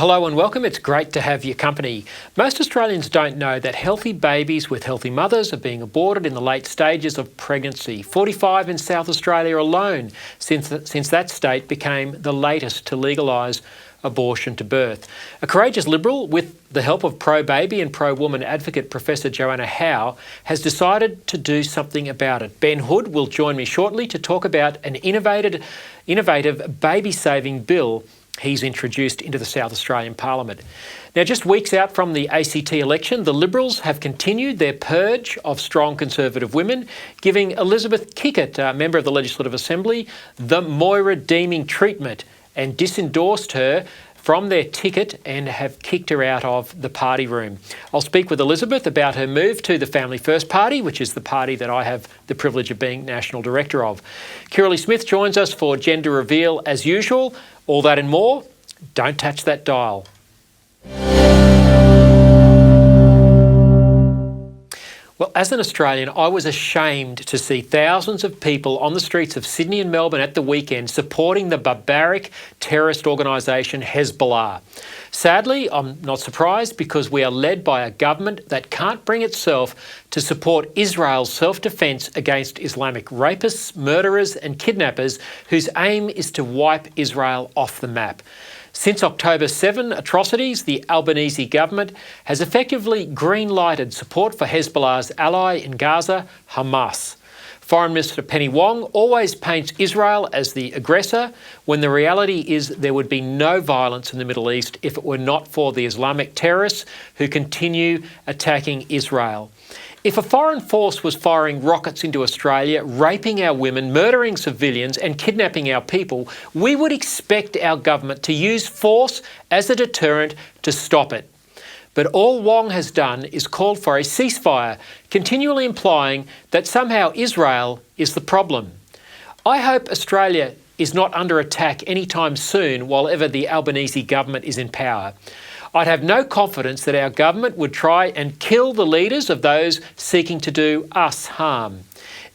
Well, hello and welcome. It's great to have your company. Most Australians don't know that healthy babies with healthy mothers are being aborted in the late stages of pregnancy. 45 in South Australia alone since that state became the latest to legalise abortion to birth. A courageous Liberal, with the help of pro-baby and pro-woman advocate Professor Joanna Howe, has decided to do something about it. Ben Hood will join me shortly to talk about an innovative baby-saving bill he's introduced into the South Australian Parliament. Now, just weeks out from the ACT election, the Liberals have continued their purge of strong Conservative women, giving Elizabeth Kikkert, a member of the Legislative Assembly, the Moira-deeming treatment and disendorsed her from their ticket and have kicked her out of the party room. I'll speak with Elizabeth about her move to the Family First Party, which is the party that I have the privilege of being National Director of. Kirralie Smith joins us for Gender Reveal as usual. All that and more. Don't touch that dial. Well, as an Australian, I was ashamed to see thousands of people on the streets of Sydney and Melbourne at the weekend supporting the barbaric terrorist organisation Hezbollah. Sadly, I'm not surprised because we are led by a government that can't bring itself to support Israel's self-defence against Islamic rapists, murderers and kidnappers whose aim is to wipe Israel off the map. Since October 7 atrocities, the Albanese government has effectively green-lighted support for Hezbollah's ally in Gaza, Hamas. Foreign Minister Penny Wong always paints Israel as the aggressor, when the reality is there would be no violence in the Middle East if it were not for the Islamic terrorists who continue attacking Israel. If a foreign force was firing rockets into Australia, raping our women, murdering civilians and kidnapping our people, we would expect our government to use force as a deterrent to stop it. But all Wong has done is called for a ceasefire, continually implying that somehow Israel is the problem. I hope Australia is not under attack anytime soon while ever the Albanese government is in power. I'd have no confidence that our government would try and kill the leaders of those seeking to do us harm.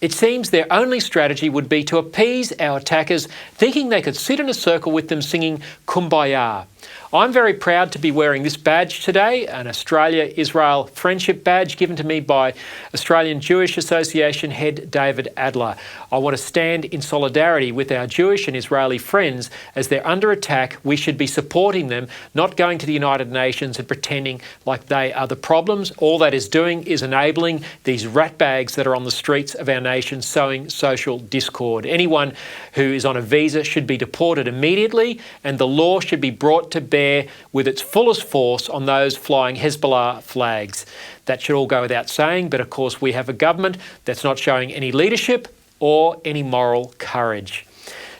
It seems their only strategy would be to appease our attackers, thinking they could sit in a circle with them singing Kumbaya. I'm very proud to be wearing this badge today, an Australia-Israel friendship badge given to me by Australian Jewish Association head David Adler. I want to stand in solidarity with our Jewish and Israeli friends. As they're under attack, we should be supporting them, not going to the United Nations and pretending like they are the problems. All that is doing is enabling these ratbags that are on the streets of our nation sowing social discord. Anyone who is on a visa should be deported immediately, and the law should be brought to bear with its fullest force on those flying Hezbollah flags. That should all go without saying, but of course we have a government that's not showing any leadership or any moral courage.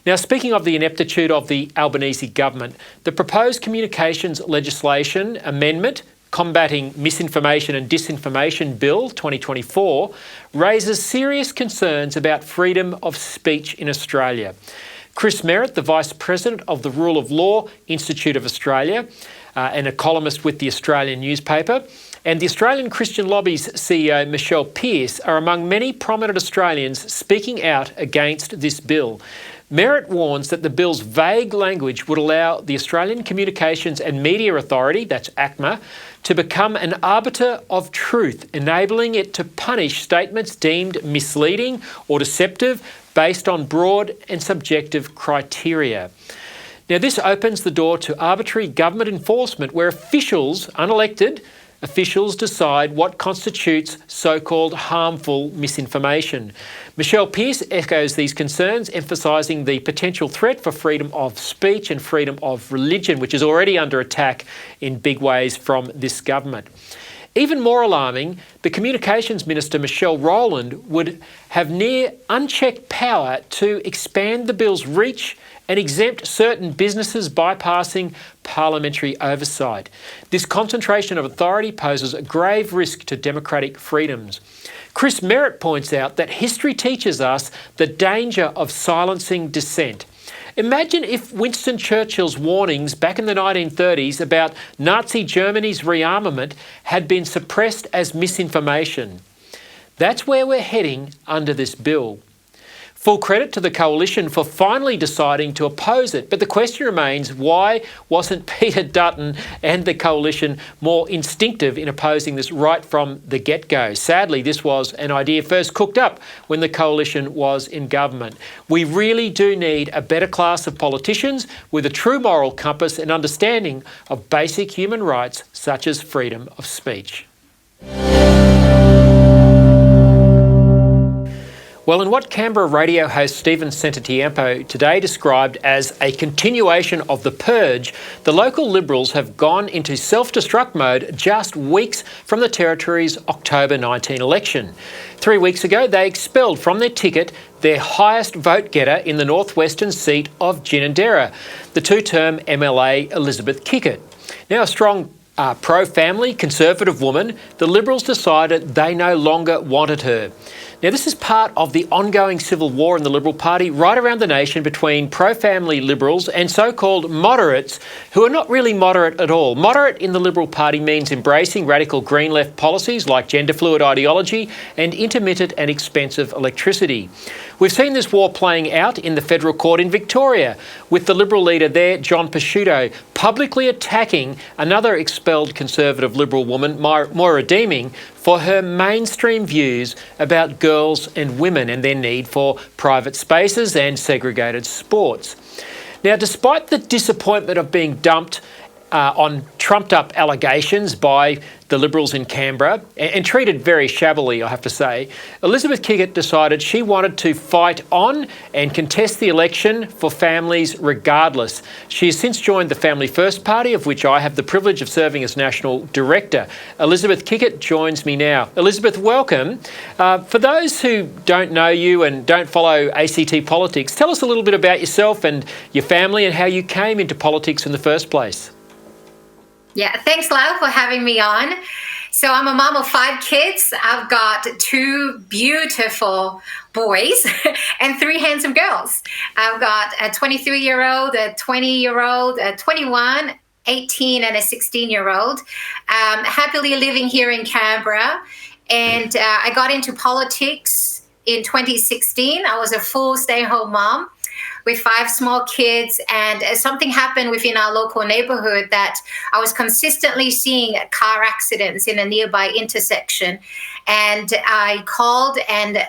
Now, speaking of the ineptitude of the Albanese government, the proposed communications legislation amendment Combating Misinformation and Disinformation Bill 2024 raises serious concerns about freedom of speech in Australia. Chris Merritt, the Vice President of the Rule of Law Institute of Australia and a columnist with the Australian newspaper, and the Australian Christian Lobby's CEO Michelle Pearce are among many prominent Australians speaking out against this bill. Merritt warns that the bill's vague language would allow the Australian Communications and Media Authority, that's ACMA, to become an arbiter of truth, enabling it to punish statements deemed misleading or deceptive based on broad and subjective criteria. Now, this opens the door to arbitrary government enforcement where officials, unelected officials, decide what constitutes so-called harmful misinformation. Michelle Pearce echoes these concerns, emphasising the potential threat for freedom of speech and freedom of religion, which is already under attack in big ways from this government. Even more alarming, the Communications Minister, Michelle Rowland, would have near unchecked power to expand the bill's reach and exempt certain businesses, bypassing parliamentary oversight. This concentration of authority poses a grave risk to democratic freedoms. Chris Merritt points out that history teaches us the danger of silencing dissent. Imagine if Winston Churchill's warnings back in the 1930s about Nazi Germany's rearmament had been suppressed as misinformation. That's where we're heading under this bill. Full credit to the coalition for finally deciding to oppose it. But the question remains, why wasn't Peter Dutton and the coalition more instinctive in opposing this right from the get-go? Sadly, this was an idea first cooked up when the coalition was in government. We really do need a better class of politicians with a true moral compass and understanding of basic human rights such as freedom of speech. Well, in what Canberra radio host Stephen Santatiampo today described as a continuation of the purge, the local Liberals have gone into self-destruct mode just weeks from the Territory's October 19 election. 3 weeks ago, they expelled from their ticket their highest vote getter in the northwestern seat of Ginninderra, the two-term MLA Elizabeth Kikkert. Now, a strong pro-family Conservative woman, the Liberals decided they no longer wanted her. Now, this is part of the ongoing civil war in the Liberal Party right around the nation between pro-family Liberals and so-called moderates who are not really moderate at all. Moderate in the Liberal Party means embracing radical green left policies like gender-fluid ideology and intermittent and expensive electricity. We've seen this war playing out in the federal court in Victoria, with the Liberal leader there, John Pesciuto, publicly attacking another expelled Conservative Liberal woman, Moira Deeming, for her mainstream views about girls and women and their need for private spaces and segregated sports. Now, despite the disappointment of being dumped on trumped-up allegations by the Liberals in Canberra, and treated very shabbily, I have to say, Elizabeth Kikkert decided she wanted to fight on and contest the election for families regardless. She has since joined the Family First Party, of which I have the privilege of serving as National Director. Elizabeth Kikkert joins me now. Elizabeth, welcome. For those who don't know you and don't follow ACT politics, tell us a little bit about yourself and your family and how you came into politics in the first place. Yeah, thanks, Lyle, for having me on. So I'm a mom of 5 kids. I've got 2 beautiful boys and 3 handsome girls. I've got a 23-year-old, a 20-year-old, a 21, 18, and a 16-year-old. Happily living here in Canberra. And I got into politics in 2016. I was a full stay-at-home mom with 5 small kids, and something happened within our local neighborhood that I was consistently seeing car accidents in a nearby intersection. And I called and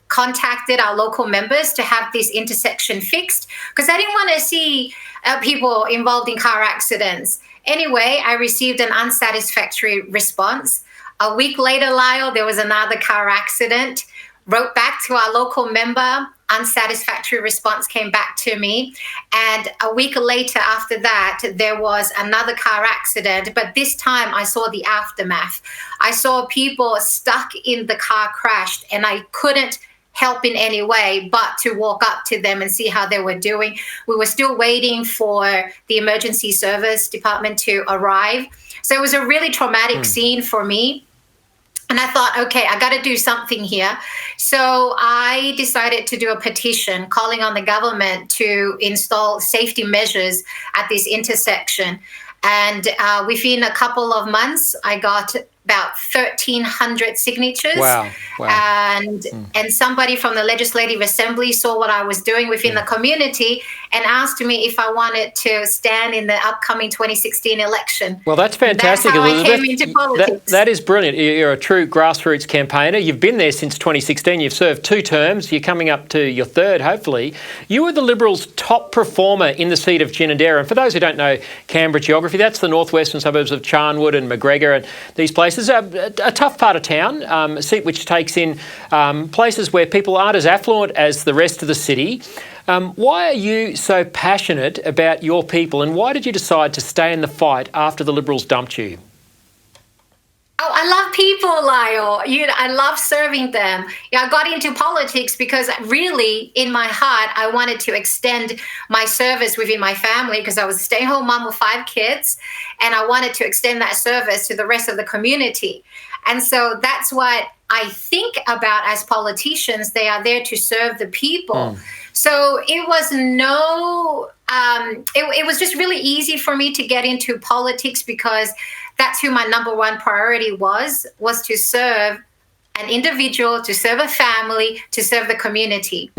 contacted our local members to have this intersection fixed because I didn't want to see people involved in car accidents. Anyway, I received an unsatisfactory response. A week later, Lyle, there was another car accident. Wrote back to our local member, unsatisfactory response came back to me. And a week later after that, there was another car accident, but this time I saw the aftermath. I saw people stuck in the car crashed, and I couldn't help in any way but to walk up to them and see how they were doing. We were still waiting for the emergency service department to arrive. So it was a really traumatic scene for me. And I thought, okay, I got to do something here. So I decided to do a petition calling on the government to install safety measures at this intersection. And within a couple of months, I got about 1,300 signatures. Wow. And somebody from the Legislative Assembly saw what I was doing within the community and asked me if I wanted to stand in the upcoming 2016 election. Well, that's fantastic, That's how Elizabeth. I came into politics. That is brilliant. You're a true grassroots campaigner. You've been there since 2016. You've served 2 terms. You're coming up to your 3rd, hopefully. You were the Liberals' top performer in the seat of Ginninderra. And for those who don't know Canberra geography, that's the northwestern suburbs of Charnwood and McGregor and these places. A tough part of town, a seat which takes in places where people aren't as affluent as the rest of the city. Why are you so passionate about your people, and why did you decide to stay in the fight after the Liberals dumped you? Oh, I love people, Lyle. I love serving them. I got into politics because really, in my heart, I wanted to extend my service within my family because I was a stay-at-home mom with 5 kids, and I wanted to extend that service to the rest of the community. And so that's what I think about as politicians. They are there to serve the people. So it was it was just really easy for me to get into politics because that's who my number 1 priority was to serve an individual, to serve a family, to serve the community.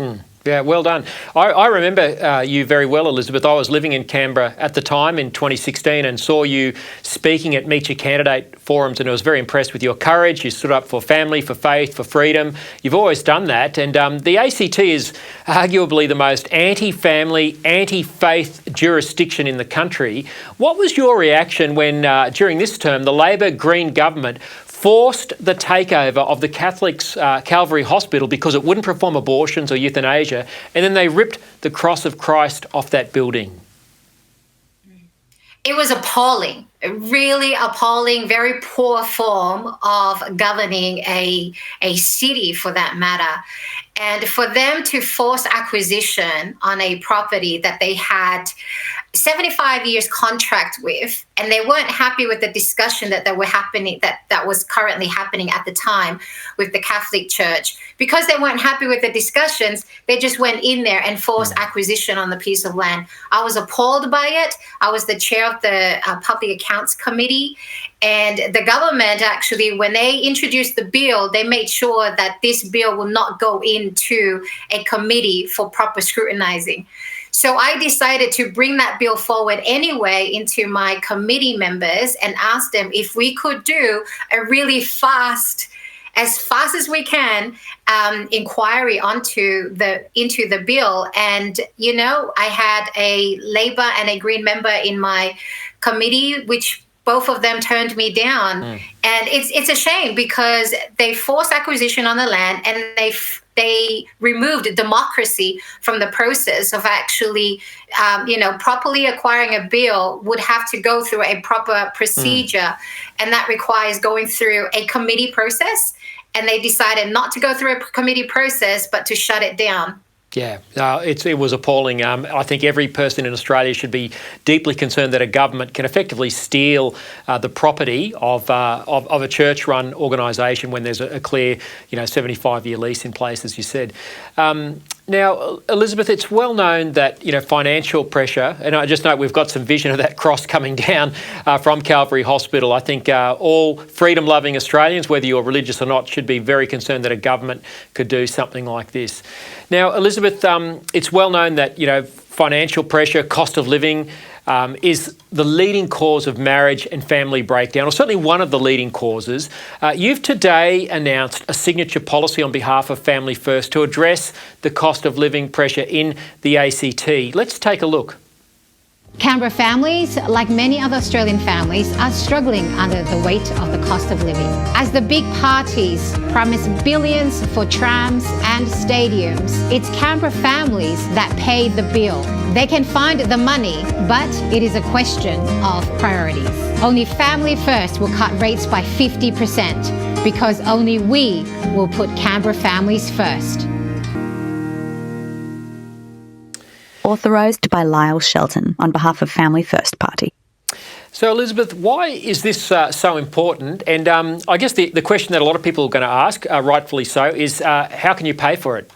Yeah, well done. I remember you very well, Elizabeth. I was living in Canberra at the time in 2016 and saw you speaking at Meet Your Candidate forums, and I was very impressed with your courage. You stood up for family, for faith, for freedom. You've always done that. And the ACT is arguably the most anti-family, anti-faith jurisdiction in the country. What was your reaction when, during this term, the Labor-Green government forced the takeover of the Catholics' Calvary Hospital because it wouldn't perform abortions or euthanasia, and then they ripped the cross of Christ off that building? It was appalling, really appalling, very poor form of governing a city for that matter. And for them to force acquisition on a property that they had 75 years contract with, and they weren't happy with the discussion that was currently happening at the time with the Catholic Church. Because they weren't happy with the discussions, they just went in there and forced acquisition on the piece of land. I was appalled by it. I was the chair of the Public Accounts Committee, and the government actually, when they introduced the bill, they made sure that this bill will not go into a committee for proper scrutinizing. So I decided to bring that bill forward anyway into my committee members and ask them if we could do a really as fast as we can, inquiry into the bill. And, you know, I had a Labor and a Green member in my committee, which both of them turned me down. And it's a shame because they forced acquisition on the land, and they removed democracy from the process of actually, properly acquiring a bill would have to go through a proper procedure, and that requires going through a committee process. And they decided not to go through a committee process, but to shut it down. Yeah, it was appalling. I think every person in Australia should be deeply concerned that a government can effectively steal the property of a church-run organisation when there's a clear, 75-year lease in place, as you said. Now, Elizabeth, it's well known that, financial pressure, and I just note we've got some vision of that cross coming down from Calvary Hospital. I think all freedom-loving Australians, whether you're religious or not, should be very concerned that a government could do something like this. Now, Elizabeth, it's well known that, financial pressure, cost of living is the leading cause of marriage and family breakdown, or certainly one of the leading causes. You've today announced a signature policy on behalf of Family First to address the cost of living pressure in the ACT. Let's take a look. Canberra families, like many other Australian families, are struggling under the weight of the cost of living. As the big parties promise billions for trams and stadiums, it's Canberra families that pay the bill. They can find the money, but it is a question of priorities. Only Family First will cut rates by 50% because only we will put Canberra families first. Authorised by Lyle Shelton on behalf of Family First Party. So, Elizabeth, why is this so important? And I guess the question that a lot of people are going to ask, rightfully so, is how can you pay for it?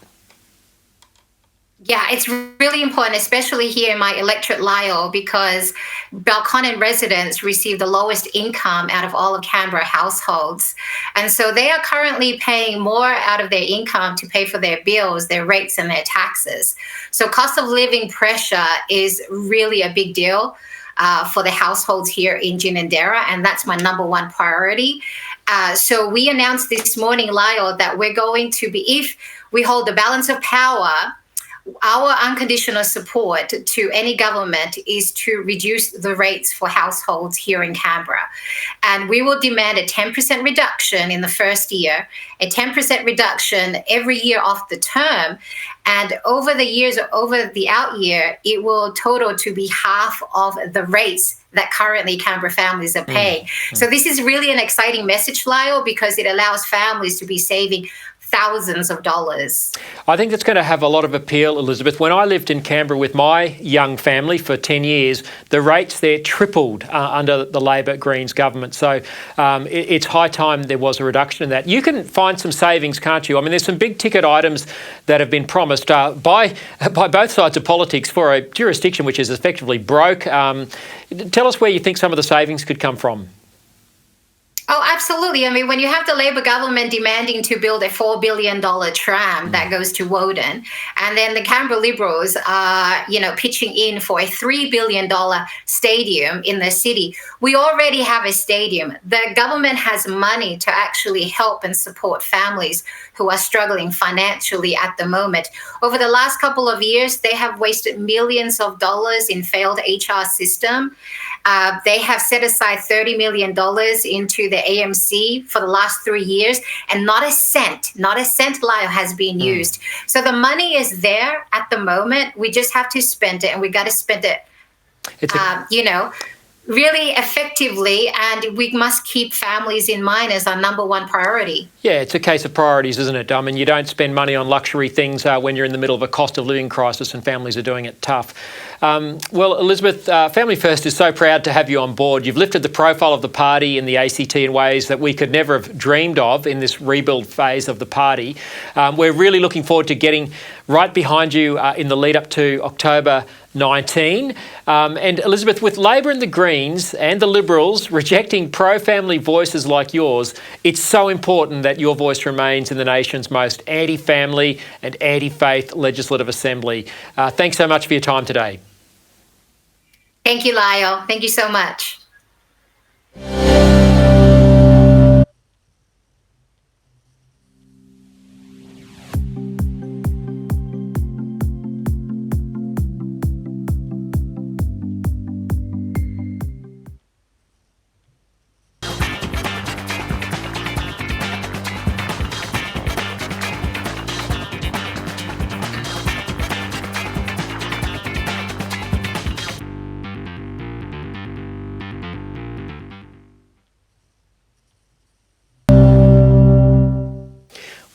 Yeah, it's really important, especially here in my electorate, Lyle, because Belconnen residents receive the lowest income out of all of Canberra households. And so they are currently paying more out of their income to pay for their bills, their rates, and their taxes. So cost of living pressure is really a big deal for the households here in Ginninderra, and that's my number one priority. So we announced this morning, Lyle, that we're going to be, if we hold the balance of power, our unconditional support to any government is to reduce the rates for households here in Canberra. And we will demand a 10% reduction in the first year, a 10% reduction every year off the term. And over the years, over the out year, it will total to be half of the rates that currently Canberra families are paying. So this is really an exciting message, Lyle, because it allows families to be saving thousands of dollars. I think that's going to have a lot of appeal, Elizabeth. When I lived in Canberra with my young family for 10 years, the rates there tripled under the Labor Greens government. So it's high time there was a reduction in that. You can find some savings, can't you? I mean, there's some big ticket items that have been promised by both sides of politics for a jurisdiction which is effectively broke. Tell us where you think some of the savings could come from. Oh, absolutely. I mean, when you have the Labor government demanding to build a $4 billion tram that goes to Woden, and then the Canberra Liberals are, pitching in for a $3 billion stadium in the city, we already have a stadium. The government has money to actually help and support families who are struggling financially at the moment. Over the last couple of years, they have wasted millions of dollars in failed HR system. They have set aside $30 million into the AMC for the last 3 years, and not a cent, Lyle, has been used. So the money is there at the moment. We just have to spend it, and we got to spend it, really effectively, and we must keep families in mind as our number one priority. Yeah, it's a case of priorities, isn't it? I mean, you don't spend money on luxury things when you're in the middle of a cost of living crisis and families are doing it tough. Well, Elizabeth, Family First is so proud to have you on board. You've lifted the profile of the party in the ACT in ways that we could never have dreamed of in this rebuild phase of the party. We're really looking forward to getting right behind you in the lead up to October 19. And Elizabeth, with Labor and the Greens and the Liberals rejecting pro-family voices like yours, it's so important that your voice remains in the nation's most anti-family and anti-faith legislative assembly. Thanks so much for your time today. Thank you, Lyle. Thank you so much.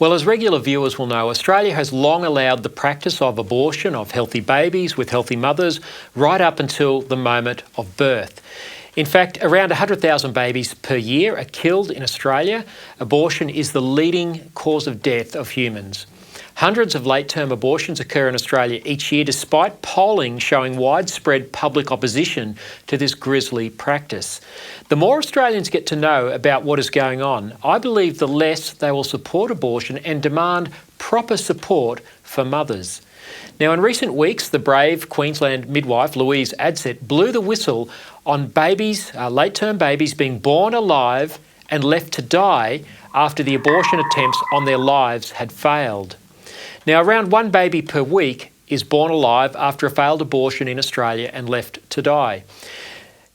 Well, as regular viewers will know, Australia has long allowed the practice of abortion of healthy babies with healthy mothers right up until the moment of birth. In fact, around 100,000 babies per year are killed in Australia. Abortion is the leading cause of death of humans. Hundreds of late-term abortions occur in Australia each year, despite polling showing widespread public opposition to this grisly practice. The more Australians get to know about what is going on, I believe the less they will support abortion and demand proper support for mothers. Now, in recent weeks, the brave Queensland midwife Louise Adsett blew the whistle on babies, late-term babies being born alive and left to die after the abortion attempts on their lives had failed. Now, around one baby per week is born alive after a failed abortion in Australia and left to die.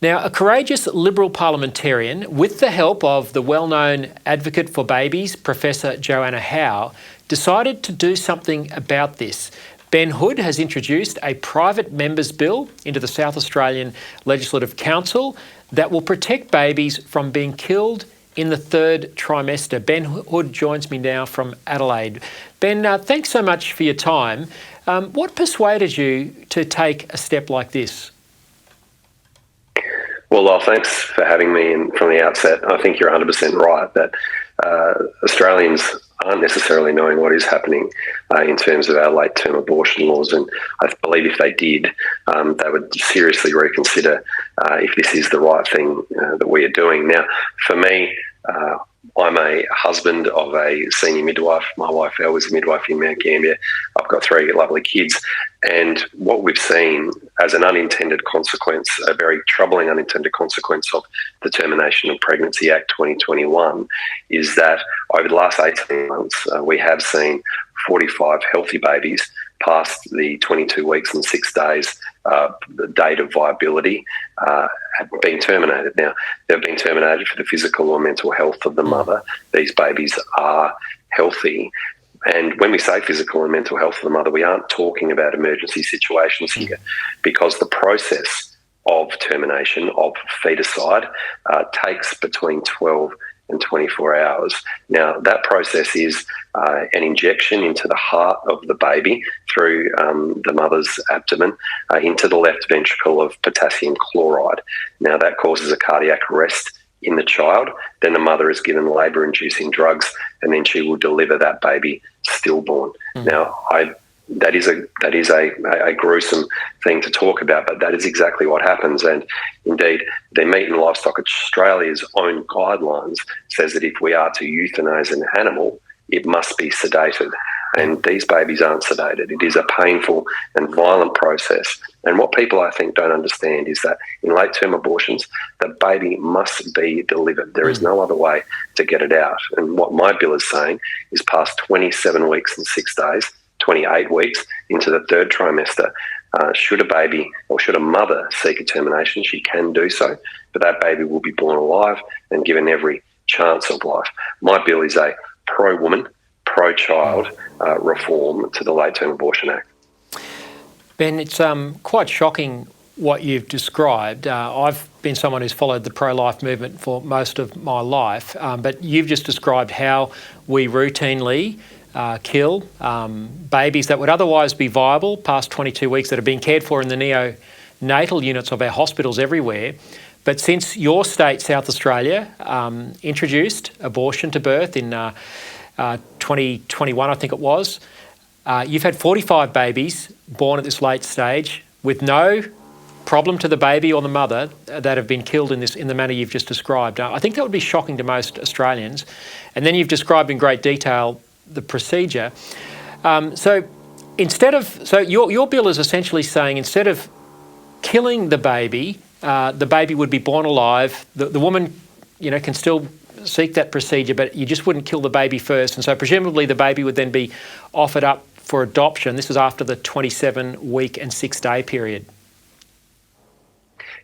Now, a courageous Liberal parliamentarian, with the help of the well-known advocate for babies, Professor Joanna Howe, decided to do something about this. Ben Hood has introduced a private members' bill into the South Australian Legislative Council that will protect babies from being killed in the third trimester. Ben Hood joins me now from Adelaide. Ben, thanks so much for your time. What persuaded you to take a step like this? Well, Lyle, thanks for having me. And from the outset, I think you're 100% right that Australians aren't necessarily knowing what is happening in terms of our late-term abortion laws. And I believe if they did, they would seriously reconsider if this is the right thing that we are doing. Now, for me, I'm a husband of a senior midwife. My wife, Elle, was a midwife in Mount Gambier. I've got 3 lovely kids. And what we've seen as an unintended consequence, a very troubling unintended consequence of the Termination of Pregnancy Act 2021, is that over the last 18 months, we have seen 45 healthy babies past the 22 weeks and 6 days the date of viability have been terminated. Now, they've been terminated for the physical or mental health of the mother. These babies are healthy. And when we say physical and mental health of the mother, we aren't talking about emergency situations here, because the process of termination, of feticide, takes between 12 and 24 hours. Now, that process is an injection into the heart of the baby through the mother's abdomen into the left ventricle of potassium chloride. Now, that causes a cardiac arrest in the child. Then the mother is given labour-inducing drugs, and then she will deliver that baby stillborn. Now, I that is a gruesome thing to talk about, but that is exactly what happens. And indeed, the Meat and Livestock Australia's own guidelines says that if we are to euthanize an animal, it must be sedated. And these babies aren't sedated. It is a painful and violent process. And what people, I think, don't understand is that in late-term abortions, the baby must be delivered. There is no other way to get it out. And what my bill is saying is past 27 weeks and 6 days, 28 weeks into the third trimester, should a baby or should a mother seek a termination, she can do so, but that baby will be born alive and given every chance of life. My bill is a pro-woman, pro-child reform to the Late Term Abortion Act. Ben, it's quite shocking what you've described. I've been someone who's followed the pro-life movement for most of my life, but you've just described how we routinely kill babies that would otherwise be viable past 22 weeks that are being cared for in the neonatal units of our hospitals everywhere. But since your state, South Australia, introduced abortion to birth in 2021, I think it was, you've had 45 babies born at this late stage with no problem to the baby or the mother that have been killed in the manner you've just described. I think that would be shocking to most Australians. And then you've described in great detail the procedure. So your bill is essentially saying instead of killing the baby would be born alive. The woman, can still seek that procedure, but you just wouldn't kill the baby first. And so presumably the baby would then be offered up for adoption. This is after the 27-week and 6-day period.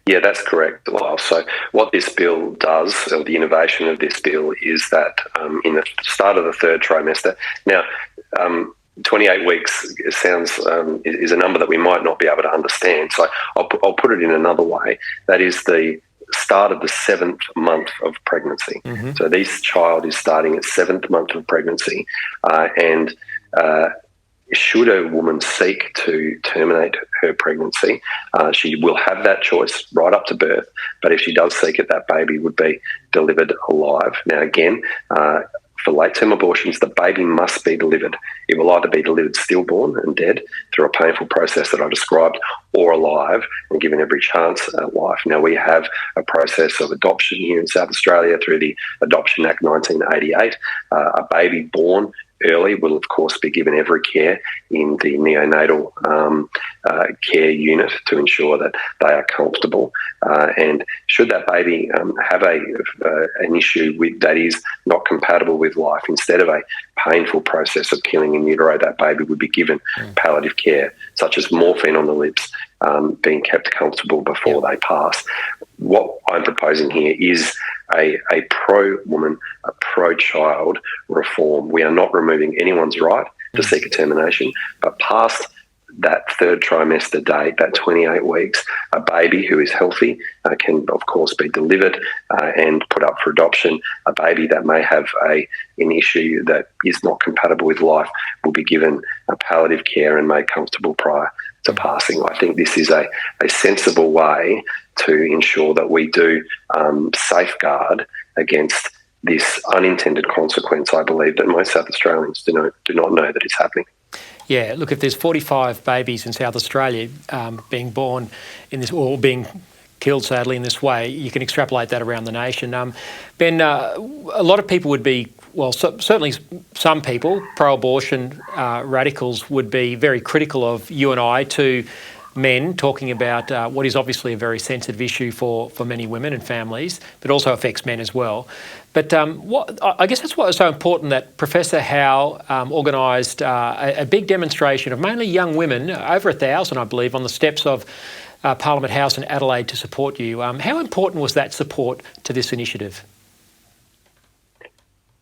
Yeah, that's correct, Lyle. So what this bill does, or the innovation of this bill, is that in the start of the third trimester, now 28 weeks is a number that we might not be able to understand. So I'll put it in another way. That is the start of the 7th month of pregnancy. Mm-hmm. So this child is starting at 7th month of pregnancy, and should a woman seek to terminate her pregnancy, she will have that choice right up to birth. But if she does seek it, that baby would be delivered alive. Now, again, for late-term abortions, the baby must be delivered. It will either be delivered stillborn and dead through a painful process that I described, or alive and given every chance at life. Now, we have a process of adoption here in South Australia through the Adoption Act 1988. A baby born early will, of course, be given every care in the neonatal care unit to ensure that they are comfortable. And should that baby have an issue that is not compatible with life, instead of a painful process of killing in utero, that baby would be given palliative care, such as morphine on the lips, being kept comfortable before they pass. What I'm proposing here is a pro-woman, a pro-child reform. We are not removing anyone's right to seek a termination, but past that third trimester date, that 28 weeks, a baby who is healthy can, of course, be delivered and put up for adoption. A baby that may have an issue that is not compatible with life will be given a palliative care and made comfortable prior to passing. I think this is a sensible way to ensure that we do safeguard against this unintended consequence, I believe, that most South Australians do not know that it's happening. Yeah, look, if there's 45 babies in South Australia being born in this, or being killed sadly in this way, you can extrapolate that around the nation. Ben, a lot of people would be, certainly some people, pro-abortion radicals, would be very critical of you and I to men talking about what is obviously a very sensitive issue for many women and families, but also affects men as well. But I guess that's why it's so important that Professor Howe organised a big demonstration of mainly young women, over 1,000 I believe, on the steps of Parliament House in Adelaide to support you. How important was that support to this initiative?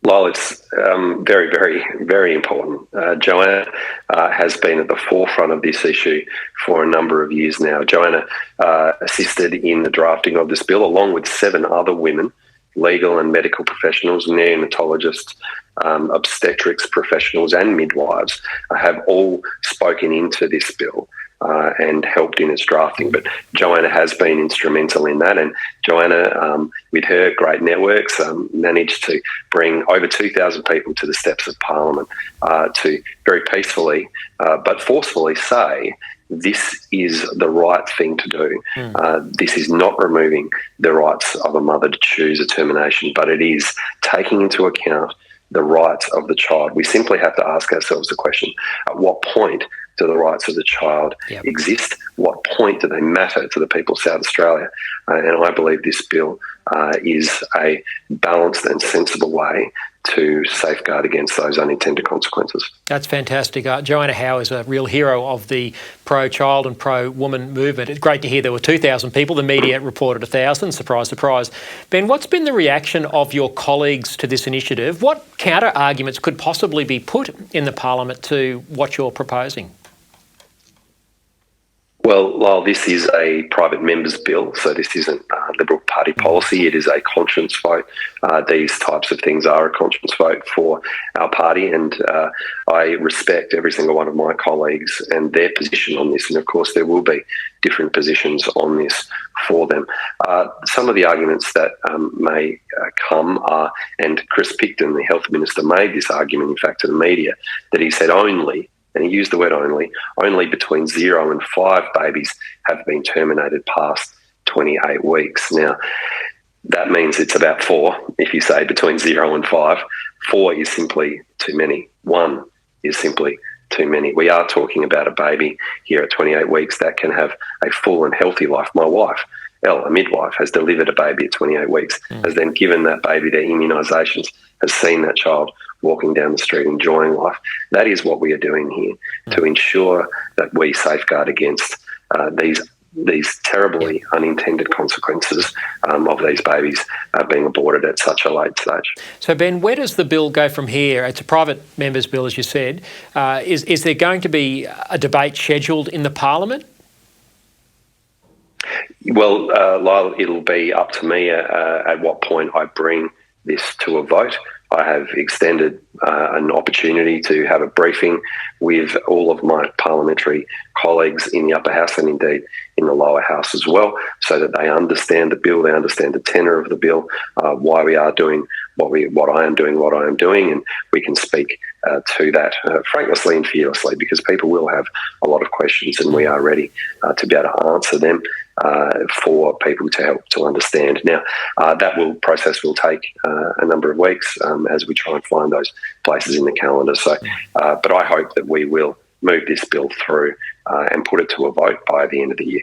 Well, it's very, very, very important. Joanna has been at the forefront of this issue for a number of years now. Joanna assisted in the drafting of this bill along with 7 other women, legal and medical professionals, neonatologists, obstetrics professionals and midwives have all spoken into this bill. and helped in its drafting. But Joanna has been instrumental in that, and Joanna, with her great networks, managed to bring over 2,000 people to the steps of Parliament to very peacefully but forcefully say, this is the right thing to do. This is not removing the rights of a mother to choose a termination, but it is taking into account the rights of the child. We simply have to ask ourselves the question, at what point do the rights of the child exist? What point do they matter to the people of South Australia? And I believe this bill is a balanced and sensible way to safeguard against those unintended consequences. That's fantastic. Joanna Howe is a real hero of the pro-child and pro-woman movement. It's great to hear there were 2,000 people. The media reported 1,000. Surprise, surprise. Ben, what's been the reaction of your colleagues to this initiative? What counter-arguments could possibly be put in the Parliament to what you're proposing? Well, Lyle, this is a private member's bill, so this isn't Liberal Party policy. It is a conscience vote. These types of things are a conscience vote for our party, and I respect every single one of my colleagues and their position on this. And, of course, there will be different positions on this for them. Some of the arguments that may come are, and Chris Picton, the Health Minister, made this argument, in fact, to the media, that he said only, and he used the word only between 0 and 5 babies have been terminated past 28 weeks. Now, that means it's about 4, if you say between 0 and 5. 4 is simply too many. 1 is simply too many. We are talking about a baby here at 28 weeks that can have a full and healthy life. My wife, Elle, a midwife, has delivered a baby at 28 weeks, has then given that baby their immunisations, has seen that child walking down the street enjoying life. That is what we are doing here, to ensure that we safeguard against these terribly unintended consequences of these babies being aborted at such a late stage. So, Ben, where does the bill go from here? It's a private member's bill, as you said. Is there going to be a debate scheduled in the Parliament? Well, Lyle, it'll be up to me at what point I bring this to a vote. I have extended an opportunity to have a briefing with all of my parliamentary colleagues in the upper house and indeed in the lower house as well, so that they understand the bill, they understand the tenor of the bill, why we are doing what I am doing, and we can speak to that frankly and fearlessly, because people will have a lot of questions and we are ready to be able to answer them for people to help to understand. Now, that process will take a number of weeks as we try and find those places in the calendar. So, but I hope that we will move this bill through and put it to a vote by the end of the year.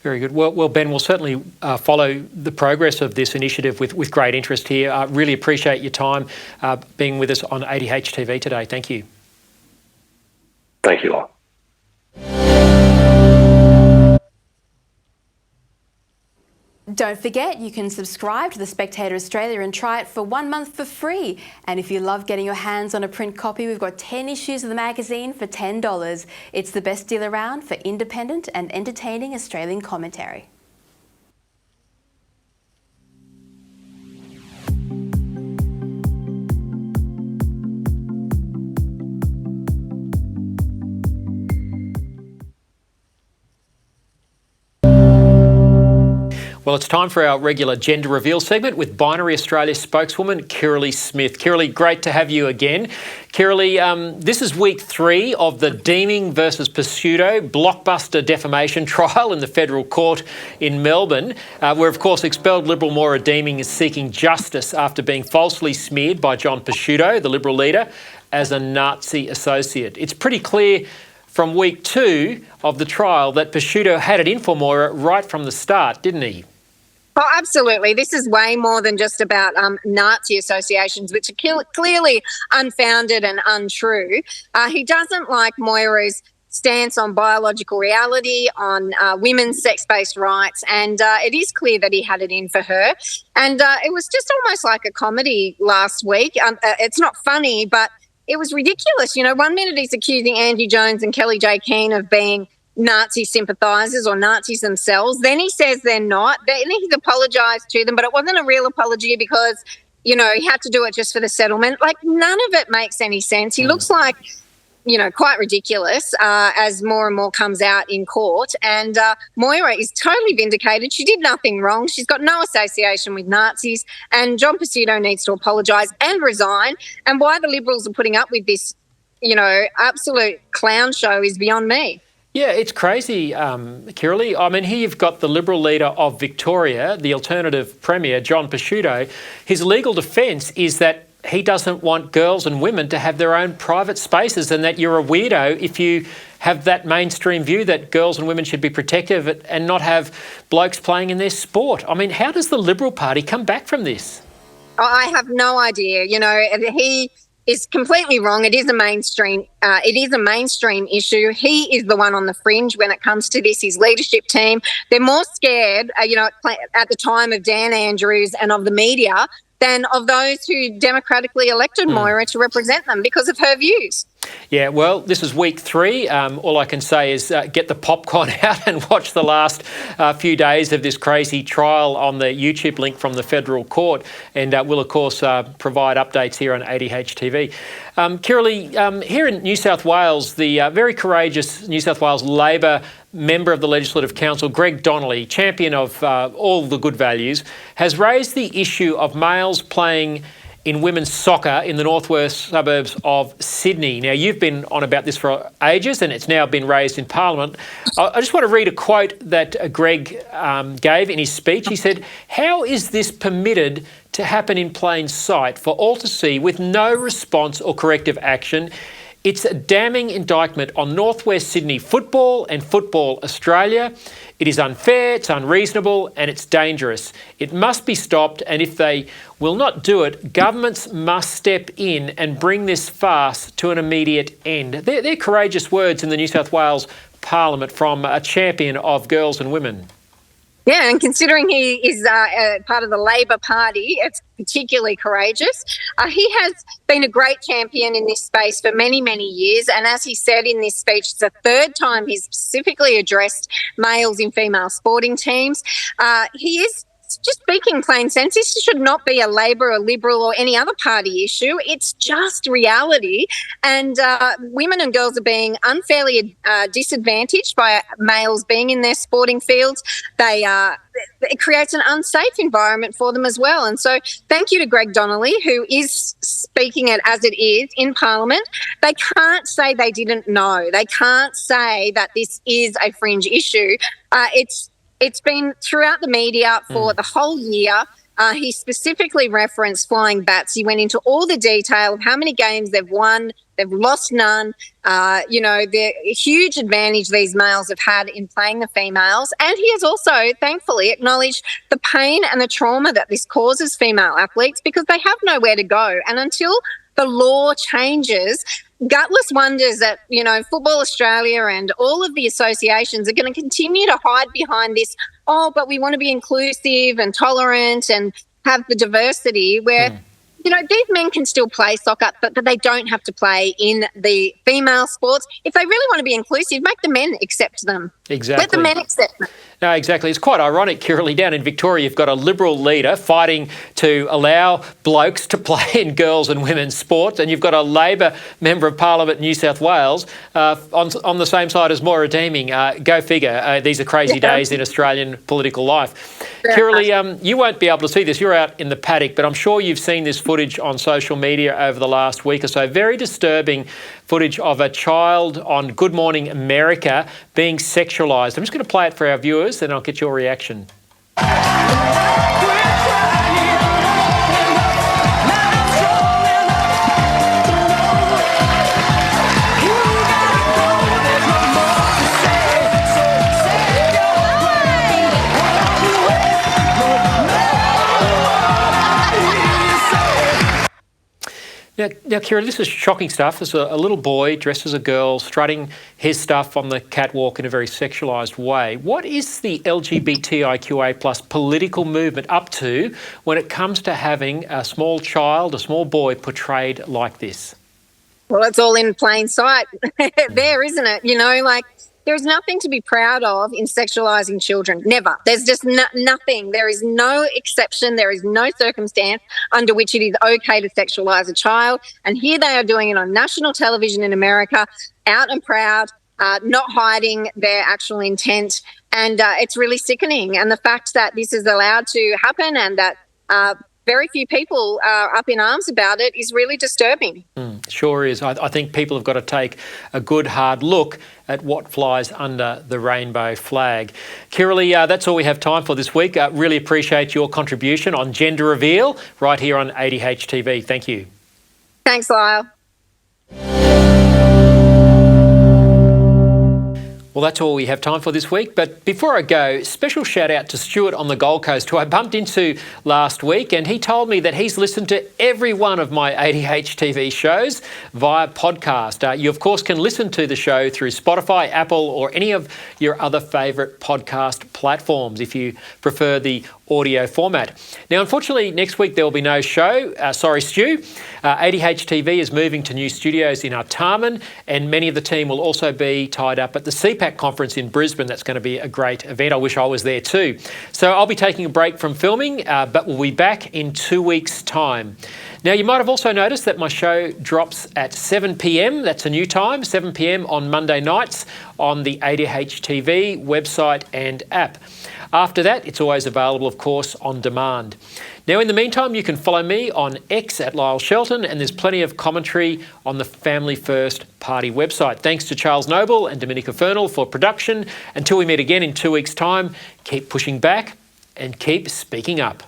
Very good. Well, Ben, we'll certainly follow the progress of this initiative with great interest here. I really appreciate your time being with us on ADH TV today. Thank you. Thank you, Lyle. Don't forget, you can subscribe to The Spectator Australia and try it for 1 month for free. And if you love getting your hands on a print copy, we've got 10 issues of the magazine for $10. It's the best deal around for independent and entertaining Australian commentary. Well, it's time for our regular gender reveal segment with Binary Australia spokeswoman Kirralie Smith. Kirralie, great to have you again. Kirralie, this is week 3 of the Deeming versus Pseudo blockbuster defamation trial in the federal court in Melbourne, where, of course, expelled Liberal Moira Deeming is seeking justice after being falsely smeared by John Pseudo, the Liberal leader, as a Nazi associate. It's pretty clear from week 2 of the trial that Pseudo had it in for Moira right from the start, didn't he? Oh, absolutely. This is way more than just about Nazi associations, which are clearly unfounded and untrue. He doesn't like Moira's stance on biological reality, on women's sex-based rights, and it is clear that he had it in for her. And it was just almost like a comedy last week. It's not funny, but it was ridiculous. You know, 1 minute he's accusing Angie Jones and Kelly J. Keane of being Nazi sympathisers or Nazis themselves. Then he says they're not. Then he's apologised to them, but it wasn't a real apology because, you know, he had to do it just for the settlement. Like, none of it makes any sense. He looks like quite ridiculous as more and more comes out in court. And Moira is totally vindicated. She did nothing wrong. She's got no association with Nazis. And John Pesutto needs to apologise and resign. And why the Liberals are putting up with this, absolute clown show is beyond me. Yeah, it's crazy, Kirralie. I mean, here you've got the Liberal leader of Victoria, the alternative Premier, John Pesutto. His legal defence is that he doesn't want girls and women to have their own private spaces, and that you're a weirdo if you have that mainstream view that girls and women should be protective and not have blokes playing in their sport. I mean, how does the Liberal Party come back from this? I have no idea. He is completely wrong. It is a mainstream. It is a mainstream issue. He is the one on the fringe when it comes to this. His leadership team, they're more scared, at the time of Dan Andrews and of the media than of those who democratically elected Moira to represent them because of her views. Yeah, well, this is week 3. All I can say is get the popcorn out and watch the last few days of this crazy trial on the YouTube link from the federal court. And we'll, of course, provide updates here on ADH TV. Kirralie, here in New South Wales, the very courageous New South Wales Labor member of the Legislative Council, Greg Donnelly, champion of all the good values, has raised the issue of males playing in women's soccer in the northwest suburbs of Sydney. Now, you've been on about this for ages and it's now been raised in Parliament. I just want to read a quote that Greg gave in his speech. He said, "How is this permitted to happen in plain sight for all to see with no response or corrective action? It's a damning indictment on Northwest Sydney football and Football Australia. It is unfair, it's unreasonable, and it's dangerous. It must be stopped, and if they will not do it, governments must step in and bring this farce to an immediate end." They're courageous words in the New South Wales Parliament from a champion of girls and women. Yeah, and considering he is part of the Labor Party, it's particularly courageous. He has been a great champion in this space for many, many years. And as he said in this speech, it's the 3rd time he's specifically addressed males in female sporting teams. He is just speaking plain sense. This should not be a Labor or Liberal or any other party issue. It's just reality. And women and girls are being unfairly disadvantaged by males being in their sporting fields. It creates an unsafe environment for them as well. And so thank you to Greg Donnelly, who is speaking it as it is in Parliament. They can't say they didn't know. They can't say that this is a fringe issue. It's been throughout the media for the whole year. He specifically referenced flying bats. He went into all the detail of how many games they've won, they've lost none, the huge advantage these males have had in playing the females. And he has also, thankfully, acknowledged the pain and the trauma that this causes female athletes because they have nowhere to go. And until the law changes, gutless wonders that, Football Australia and all of the associations are going to continue to hide behind this, but we want to be inclusive and tolerant and have the diversity where, these men can still play soccer, but they don't have to play in the female sports. If they really want to be inclusive, make the men accept them. Exactly. Let the men accept them. No, exactly. It's quite ironic, Kirralie, down in Victoria, you've got a Liberal leader fighting to allow blokes to play in girls and women's sports, and you've got a Labor member of Parliament in New South Wales on the same side as Moira Deeming. Go figure. These are crazy days in Australian political life. Kirralie, you won't be able to see this. You're out in the paddock, but I'm sure you've seen this footage on social media over the last week or so. Very disturbing footage of a child on Good Morning America being sexualised. I'm just going to play it for our viewers and I'll get your reaction. Now, Kira, this is shocking stuff. There's a little boy dressed as a girl strutting his stuff on the catwalk in a very sexualised way. What is the LGBTIQA plus political movement up to when it comes to having a small child, a small boy portrayed like this? Well, it's all in plain sight there, isn't it? There is nothing to be proud of in sexualising children. Never. There's just nothing. There is no exception. There is no circumstance under which it is okay to sexualise a child. And here they are doing it on national television in America, out and proud, not hiding their actual intent. And it's really sickening. And the fact that this is allowed to happen and that very few people are up in arms about it is really disturbing. Sure is. I think people have got to take a good hard look at what flies under the rainbow flag. Kiralee, that's all we have time for this week. Really appreciate your contribution on Gender Reveal right here on ADH TV. Thank you. Thanks, Lyle. Well, that's all we have time for this week. But before I go, special shout out to Stuart on the Gold Coast, who I bumped into last week, and he told me that he's listened to every one of my ADH TV shows via podcast. You, of course, can listen to the show through Spotify, Apple, or any of your other favourite podcast platforms if you prefer the audio format. Now, unfortunately, next week there will be no show. Sorry, Stu. ADH TV is moving to new studios in Artarmon, and many of the team will also be tied up at the CPAC conference in Brisbane. That's going to be a great event. I wish I was there too. So I'll be taking a break from filming, but we'll be back in 2 weeks' time. Now, you might have also noticed that my show drops at 7 p.m. That's a new time, 7 p.m. on Monday nights on the ADH TV website and app. After that, it's always available, of course, on demand. Now, in the meantime, you can follow me on X at Lyle Shelton, and there's plenty of commentary on the Family First Party website. Thanks to Charles Noble and Dominica Fernal for production. Until we meet again in 2 weeks' time, keep pushing back and keep speaking up.